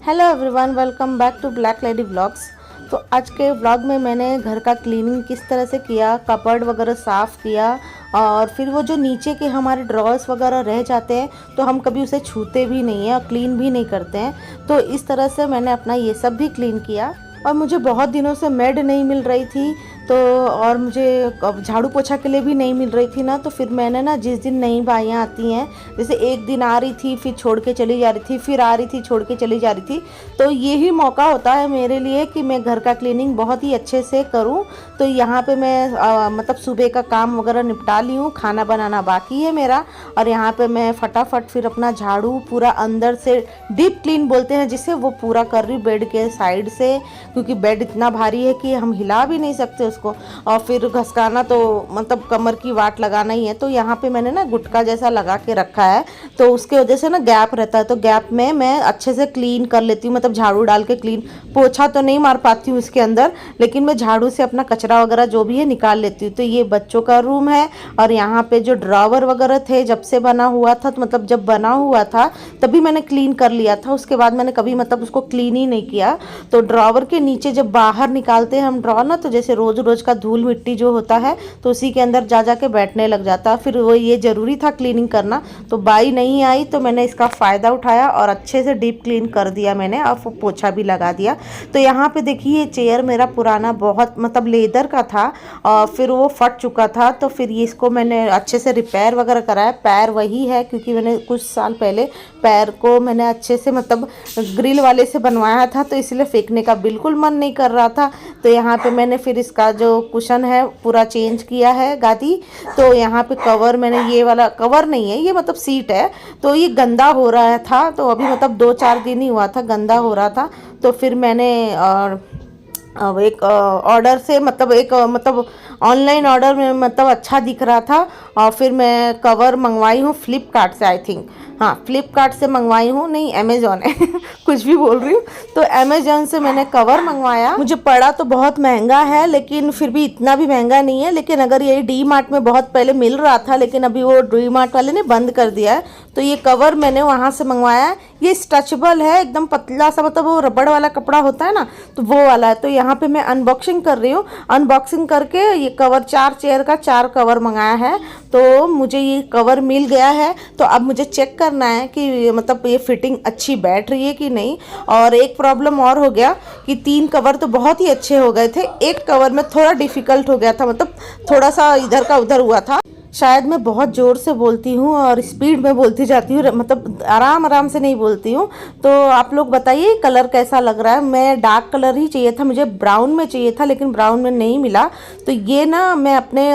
Hello everyone, welcome back to black lady vlogs. तो आज के व्लॉग में मैंने घर का क्लीनिंग किस तरह से किया, कपबोर्ड वगैरह साफ़ किया और फिर वो जो नीचे के हमारे ड्रॉर्स वगैरह रह जाते हैं तो हम कभी उसे छूते भी नहीं हैं और क्लीन भी नहीं करते हैं। तो इस तरह से मैंने अपना ये सब भी क्लीन किया। और मुझे बहुत दिनों से मेड नहीं मिल रही थी तो और मुझे झाड़ू पोछा के लिए भी नहीं मिल रही थी ना, तो फिर मैंने ना जिस दिन नई बाइयाँ आती हैं, जैसे एक दिन आ रही थी फिर छोड़ के चली जा रही थी, फिर आ रही थी छोड़ के चली जा रही थी, तो यही मौका होता है मेरे लिए कि मैं घर का क्लीनिंग बहुत ही अच्छे से करूं। तो यहाँ पे मैं मतलब सुबह का काम वगैरह निपटा ली हूँ, खाना बनाना बाकी है मेरा, और यहाँ पे मैं फटाफट फिर अपना झाड़ू पूरा अंदर से डीप क्लीन बोलते हैं जिसे, वो पूरा कर रही बेड के साइड से, क्योंकि बेड इतना भारी है कि हम हिला भी नहीं सकते उसको, और फिर घसकाना तो मतलब कमर की वाट लगाना ही है। तो यहाँ पे मैंने ना गुटका जैसा लगा के रखा है, तो उसके वजह से ना गैप रहता है, तो गैप में मैं अच्छे से क्लीन कर लेती हूँ, मतलब झाड़ू डाल के क्लीन। पोछा तो नहीं मार पाती हूँ इसके अंदर, लेकिन मैं झाड़ू से अपना कचरा वगैरह जो भी है निकाल लेती हूँ। तो ये बच्चों का रूम है, और यहाँ पे जो ड्रॉवर वगैरह थे जब से बना हुआ था, तो मतलब जब बना हुआ था तभी मैंने क्लीन कर लिया था, उसके बाद मैंने कभी मतलब उसको क्लीन ही नहीं किया। तो ड्रॉवर के नीचे जब बाहर निकालते हैं हम ड्रॉवर ना, तो जैसे रोज रोज का धूल मिट्टी जो होता है तो उसी के अंदर जा के बैठने लग जाता है। फिर वो ये ज़रूरी था क्लीनिंग करना, तो बाई नहीं आई तो मैंने इसका फ़ायदा उठाया और अच्छे से डीप क्लीन कर दिया मैंने, और पोछा भी लगा दिया। तो यहाँ पे देखिए, ये चेयर मेरा पुराना बहुत मतलब लेदर का था और फिर वो फट चुका था, तो फिर ये इसको मैंने अच्छे से रिपेयर वगैरह कराया। पैर वही है, क्योंकि मैंने कुछ साल पहले पैर को मैंने अच्छे से मतलब ग्रिल वाले से बनवाया था, तो इसलिए फेंकने का बिल्कुल मन नहीं कर रहा था। तो यहाँ पे मैंने फिर इसका जो कुशन है पूरा चेंज किया है, गादी। तो यहाँ पे कवर मैंने, ये वाला कवर नहीं है, ये मतलब सीट है, तो ये गंदा हो रहा था, तो अभी मतलब 2-4 दिन ही हुआ था गंदा हो रहा था। तो फिर मैंने अब एक ऑर्डर से मतलब एक मतलब ऑनलाइन ऑर्डर में मतलब अच्छा दिख रहा था, और फिर मैं कवर मंगवाई हूँ फ्लिपकार्ट से, आई थिंक, हाँ फ्लिपकार्ट से मंगवाई हूँ, नहीं अमेज़ॉन है कुछ भी बोल रही हूँ। तो अमेज़ॉन से मैंने कवर मंगवाया, मुझे पड़ा तो बहुत महंगा है, लेकिन फिर भी इतना भी महंगा नहीं है। लेकिन अगर ये डी मार्ट में बहुत पहले मिल रहा था, लेकिन अभी वो डी मार्ट वाले ने बंद कर दिया है, तो ये कवर मैंने वहाँ से मंगवाया है। ये स्ट्रेचेबल है, एकदम पतला सा, मतलब वो रबड़ वाला कपड़ा होता है ना, तो वो वाला है। तो यहाँ पे मैं अनबॉक्सिंग कर रही हूँ, अनबॉक्सिंग करके ये कवर 4 चेयर का 4 कवर मंगाया है, तो मुझे ये कवर मिल गया है। तो अब मुझे चेक करना है कि मतलब ये फिटिंग अच्छी बैठ रही है कि नहीं। और एक प्रॉब्लम और हो गया कि 3 कवर तो बहुत ही अच्छे हो गए थे, एक कवर में थोड़ा डिफ़िकल्ट हो गया था, मतलब थोड़ा सा इधर का उधर हुआ था। शायद मैं बहुत ज़ोर से बोलती हूँ और स्पीड में बोलती जाती हूँ, मतलब आराम आराम से नहीं बोलती हूँ। तो आप लोग बताइए कलर कैसा लग रहा है। मैं डार्क कलर ही चाहिए था, मुझे ब्राउन में चाहिए था, लेकिन ब्राउन में नहीं मिला। तो ये ना मैं अपने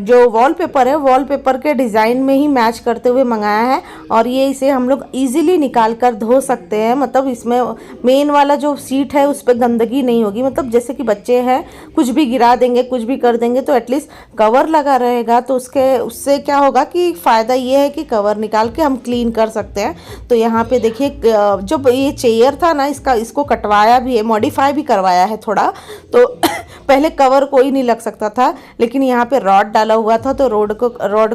जो वॉलपेपर है, वॉलपेपर के डिज़ाइन में ही मैच करते हुए मंगाया है, और ये इसे हम लोग ईजिली निकाल कर धो सकते हैं। मतलब इसमें मेन वाला जो सीट है उस पर गंदगी नहीं होगी, मतलब जैसे कि बच्चे हैं कुछ भी गिरा देंगे कुछ भी कर देंगे, तो एटलीस्ट कवर लगा रहेगा, तो उससे क्या होगा कि फ़ायदा ये है कि कवर निकाल के हम क्लीन कर सकते हैं। तो यहाँ पे देखिए, जो ये चेयर था ना, इसको कटवाया भी है, मॉडिफाई भी करवाया है थोड़ा। तो पहले कवर कोई नहीं लग सकता था, लेकिन यहाँ पे रॉड डाला हुआ था, तो रॉड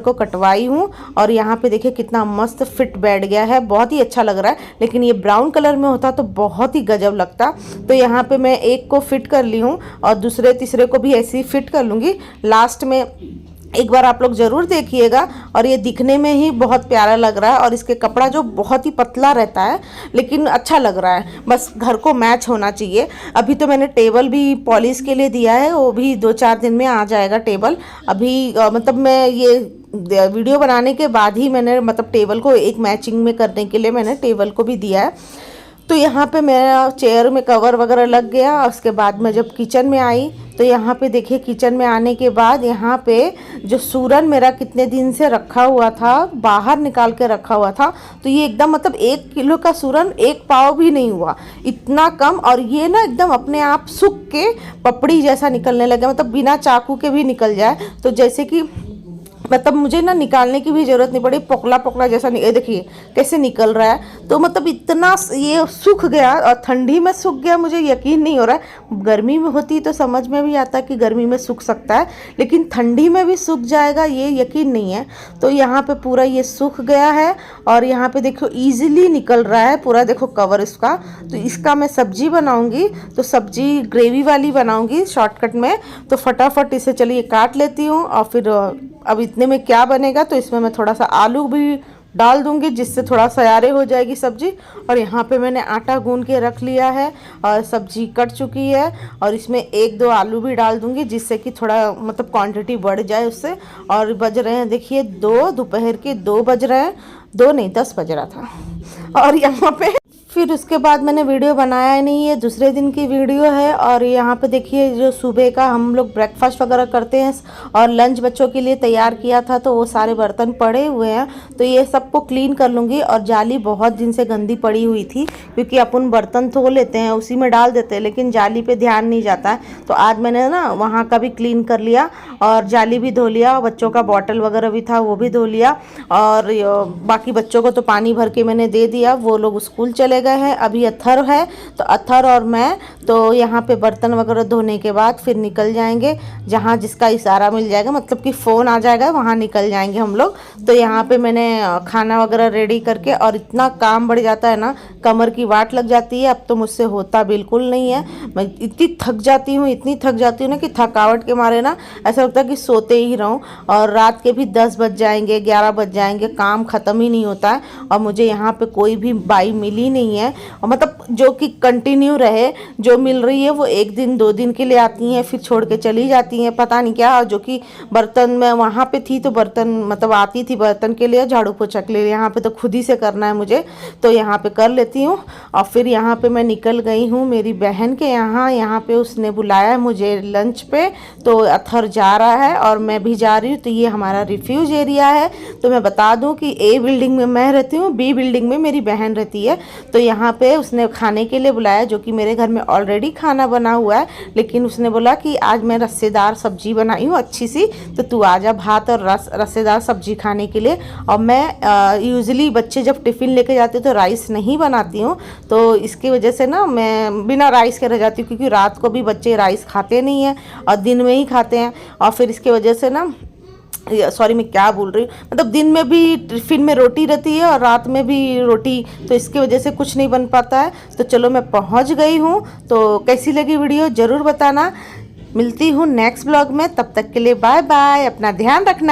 को कटवाई हूँ, और यहाँ पे देखिए कितना मस्त फिट बैठ गया है, बहुत ही अच्छा लग रहा है। लेकिन ये ब्राउन कलर में होता तो बहुत ही गजब लगता। तो यहाँ पे मैं एक को फिट कर ली हूँ, और दूसरे तीसरे को भी ऐसे ही फिट कर लूँगी। लास्ट में एक बार आप लोग ज़रूर देखिएगा। और ये दिखने में ही बहुत प्यारा लग रहा है, और इसके कपड़ा जो बहुत ही पतला रहता है, लेकिन अच्छा लग रहा है, बस घर को मैच होना चाहिए। अभी तो मैंने टेबल भी पॉलिश के लिए दिया है, वो भी 2-4 दिन में आ जाएगा टेबल। अभी मतलब मैं ये वीडियो बनाने के बाद ही मैंने मतलब टेबल को एक मैचिंग में करने के लिए मैंने टेबल को भी दिया है। तो यहाँ पे मेरा चेयर में कवर वगैरह लग गया। उसके बाद मैं जब किचन में आई, तो यहाँ पे देखिए किचन में आने के बाद यहाँ पे जो सूरन मेरा कितने दिन से रखा हुआ था, बाहर निकाल के रखा हुआ था, तो ये एकदम मतलब 1 किलो का सूरन 1 पाव भी नहीं हुआ, इतना कम। और ये ना एकदम अपने आप सूख के पपड़ी जैसा निकलने लगा, मतलब बिना चाकू के भी निकल जाए। तो जैसे कि मतलब मुझे ना निकालने की भी ज़रूरत नहीं पड़ी, पोकला पोकला जैसा ये देखिए कैसे निकल रहा है। तो मतलब इतना ये सूख गया और ठंडी में सूख गया, मुझे यकीन नहीं हो रहा है। गर्मी में होती तो समझ में भी आता कि गर्मी में सूख सकता है, लेकिन ठंडी में भी सूख जाएगा ये यकीन नहीं है। तो यहाँ पे पूरा ये सूख गया है और यहाँ पे देखो ईजिली निकल रहा है पूरा, देखो कवर इसका। तो इसका मैं सब्जी बनाऊँगी, तो सब्जी ग्रेवी वाली बनाऊँगी शॉर्टकट में। तो फटाफट इसे चलिए काट लेती हूँ और फिर अब इतने में क्या बनेगा, तो इसमें मैं थोड़ा सा आलू भी डाल दूंगी जिससे थोड़ा सयारे हो जाएगी सब्जी। और यहाँ पे मैंने आटा गूंद के रख लिया है और सब्जी कट चुकी है, और इसमें 1-2 आलू भी डाल दूंगी जिससे कि थोड़ा मतलब क्वांटिटी बढ़ जाए उससे। और बज रहे हैं देखिए 2, दोपहर के 2 बज रहे हैं, 2 नहीं 10 बज रहा था। और यहाँ पे फिर उसके बाद मैंने वीडियो बनाया ही नहीं, है दूसरे दिन की वीडियो है। और यहाँ पे देखिए जो सुबह का हम लोग ब्रेकफास्ट वगैरह करते हैं और लंच बच्चों के लिए तैयार किया था, तो वो सारे बर्तन पड़े हुए हैं। तो ये सबको क्लीन कर लूँगी। और जाली बहुत दिन से गंदी पड़ी हुई थी, क्योंकि अपन बर्तन धो लेते हैं उसी में डाल देते हैं, लेकिन जाली पे ध्यान नहीं जाता है। तो आज मैंने ना वहाँ का भी क्लीन कर लिया और जाली भी धो लिया, बच्चों का बॉटल वगैरह भी था वो भी धो लिया। और बाकी बच्चों को तो पानी भर के मैंने दे दिया, वो लोग स्कूल चले गए हैं। अभी अथर है, तो अथर और मैं तो यहाँ पे बर्तन वगैरह धोने के बाद फिर निकल जाएंगे, जहाँ जिसका इशारा मिल जाएगा, मतलब कि फ़ोन आ जाएगा वहाँ निकल जाएंगे हम लोग। तो यहाँ पे मैंने खाना वगैरह रेडी करके, और इतना काम बढ़ जाता है ना, कमर की वाट लग जाती है। अब तो मुझसे होता बिल्कुल नहीं है, मैं इतनी थक जाती हूँ, इतनी थक जाती हूँ ना कि थकावट के मारे ना ऐसा लगता है कि सोते ही रहूँ। और रात के भी 10 बज जाएंगे, 11 बज जाएंगे, काम ख़त्म ही नहीं होता है। और मुझे यहाँ पे कोई भी बाई मिली नहीं है, और मतलब जो कि कंटिन्यू रहे, जो मिल रही है वो 1 दिन 2 दिन के लिए आती हैं फिर छोड़ के चली जाती हैं, पता नहीं क्या। जो कि बर्तन में वहाँ पे थी तो बर्तन मतलब आती थी बर्तन के लिए, झाड़ू पोछा के लिए, यहाँ पे तो खुद ही से करना है मुझे, तो यहाँ पे कर लेती हूँ। और फिर यहाँ पे मैं निकल गई हूँ मेरी बहन के यहाँ पे उसने बुलाया है मुझे लंच पे, तो अथर जा रहा है और मैं भी जा रही हूँ। तो ये हमारा रिफ्यूज एरिया है। तो मैं बता दूँ कि A बिल्डिंग में मैं रहती हूँ, B बिल्डिंग में मेरी बहन रहती है। तो यहाँ पे उसने खाने के लिए बुलाया, जो कि मेरे घर में ऑलरेडी खाना बना हुआ है, लेकिन उसने बोला कि आज मैं रस्सेदार सब्जी बनाई हूँ अच्छी सी, तो तू आजा भात और रस्सेदार सब्जी खाने के लिए। और मैं यूजुअली बच्चे जब टिफ़िन लेके जाते तो राइस नहीं बनाती हूँ, तो इसकी वजह से ना मैं बिना राइस के रह जाती हूँ, क्योंकि रात को भी बच्चे राइस खाते नहीं हैं और दिन में ही खाते हैं। और फिर इसकी वजह से ना, सॉरी मैं क्या बोल रही हूँ, मतलब दिन में भी टिफिन में रोटी रहती है और रात में भी रोटी, तो इसकी वजह से कुछ नहीं बन पाता है। तो चलो मैं पहुँच गई हूँ। तो कैसी लगी वीडियो ज़रूर बताना। मिलती हूँ नेक्स्ट ब्लॉग में, तब तक के लिए बाय बाय, अपना ध्यान रखना।